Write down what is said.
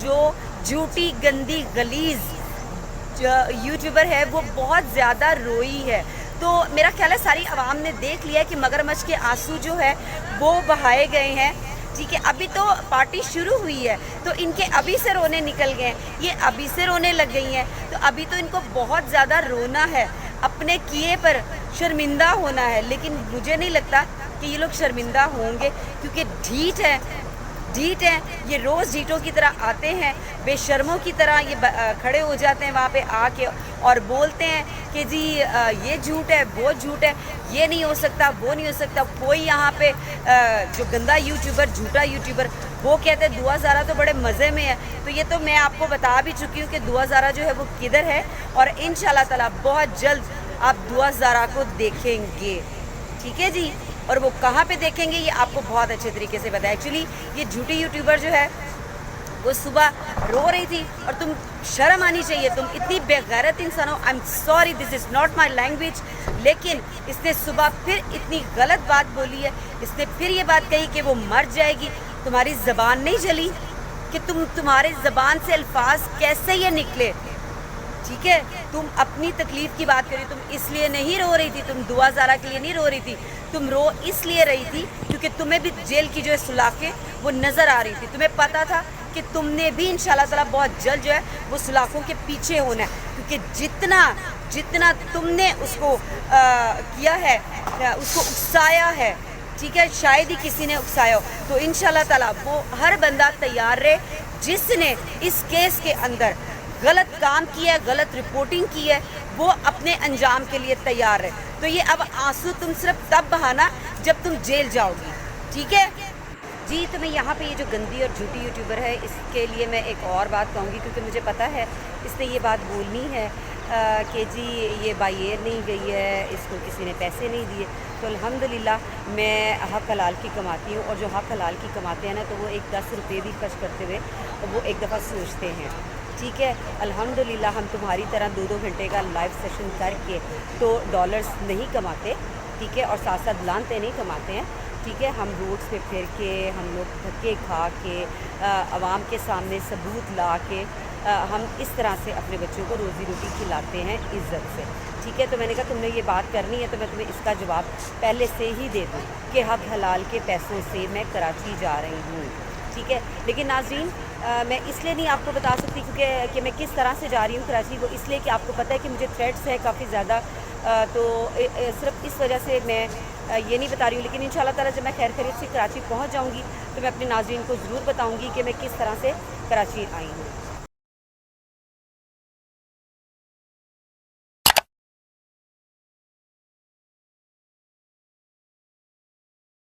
जो झूठी गंदी गलीज यूट्यूबर है वो बहुत ज़्यादा रोई है। तो मेरा ख्याल है सारी आवाम ने देख लिया है कि मगरमच्छ के आंसू जो है वो बहाए गए हैं। ठीक है, अभी तो पार्टी शुरू हुई है तो इनके अभी से रोने निकल गए हैं, ये अभी से रोने लग गई हैं। तो अभी तो इनको बहुत ज़्यादा रोना है, अपने किए पर शर्मिंदा होना है। लेकिन मुझे नहीं लगता कि ये लोग शर्मिंदा होंगे, क्योंकि ढीठ हैं ये, रोज़ ढीठों की तरह आते हैं, बेशर्मों की तरह ये खड़े हो जाते हैं वहाँ पे आके और बोलते हैं कि जी ये झूठ है, वो झूठ है, ये नहीं हो सकता, वो नहीं हो सकता। कोई यहाँ पे जो गंदा यूट्यूबर, झूठा यूट्यूबर, वो कहते हैं दुआ ज़ारा तो बड़े मज़े में है। तो ये तो मैं आपको बता भी चुकी हूँ कि दुआ ज़ारा जो है वो किधर है, और इंशाल्लाह ताला बहुत जल्द आप दुआ ज़ारा को देखेंगे। ठीक है जी, और वो कहाँ पे देखेंगे ये आपको बहुत अच्छे तरीके से पता है। एक्चुअली ये झूठी यूट्यूबर जो है वो सुबह रो रही थी, और तुम शर्म आनी चाहिए, तुम इतनी बेगैरत इंसान हो। I am sorry, this is not my language, लेकिन इसने सुबह फिर इतनी गलत बात बोली है। इसने फिर ये बात कही कि वो मर जाएगी। तुम्हारी ज़बान नहीं चली कि तुम्हारे ज़बान से अल्फाज कैसे ये निकले। ठीक है, तुम अपनी तकलीफ़ की बात करी, तुम इसलिए नहीं रो रही थी, तुम दुआ ज़ारा के लिए नहीं रो रही थी, तुम रो इसलिए रही थी क्योंकि तुम्हें भी जेल की जो है सुलाखें वो नज़र आ रही थी। तुम्हें पता था कि तुमने भी इंशाल्लाह ताला बहुत जल्द जो है वो सुलाखों के पीछे होना है, क्योंकि जितना तुमने उसको किया है, उसको उकसाया है, ठीक है, शायद ही किसी ने उकसाया हो। तो इंशाल्लाह ताला वो हर बंदा तैयार रहे जिसने इस केस के अंदर गलत काम किया है, गलत रिपोर्टिंग की है, वो अपने अंजाम के लिए तैयार है। तो ये अब आंसू तुम सिर्फ तब बहाना जब तुम जेल जाओगी। ठीक है जी, तो मैं यहाँ पे ये जो गंदी और झूठी यूट्यूबर है इसके लिए मैं एक और बात कहूँगी, क्योंकि मुझे पता है इसने ये बात बोलनी है कि जी ये बाई एयर नहीं गई है, इसको किसी ने पैसे नहीं दिए। तो अल्हम्दुलिल्लाह मैं हक हलाल की कमाती हूँ, और जो हक हलाल की कमाते हैं ना तो वो एक 10 रुपये भी खर्च करते हुए वो एक दफ़ा सोचते हैं। ठीक है, अल्हम्दुलिल्लाह हम तुम्हारी तरह 2-2 घंटे का लाइव सेशन करके तो डॉलर्स नहीं कमाते, ठीक है, और साथ साथ लानते नहीं कमाते हैं। ठीक है, हम रोड्स पे फिर के, हम लोग धक्के खा के, आवाम के सामने सबूत ला के हम इस तरह से अपने बच्चों को रोज़ी रोटी खिलाते हैं इज़्ज़त से। ठीक है, तो मैंने कहा तुमने ये बात करनी है तो मैं तुम्हें इसका जवाब पहले से ही दे दूँ कि हक हलाल के पैसों से मैं कराची जा रही हूँ। ठीक है, लेकिन नाज़रीन मैं इसलिए नहीं आपको बता सकती क्योंकि कि मैं किस तरह से जा रही हूँ कराची, वो इसलिए कि आपको पता है कि मुझे थ्रेट्स हैं काफ़ी ज़्यादा, तो सिर्फ इस वजह से मैं ये नहीं बता रही हूँ। लेकिन इंशाल्लाह ताला जब मैं खैर खैरियत से कराची पहुँच जाऊँगी तो मैं अपने नाज़रीन को ज़रूर बताऊँगी कि मैं किस तरह से कराची आई हूँ।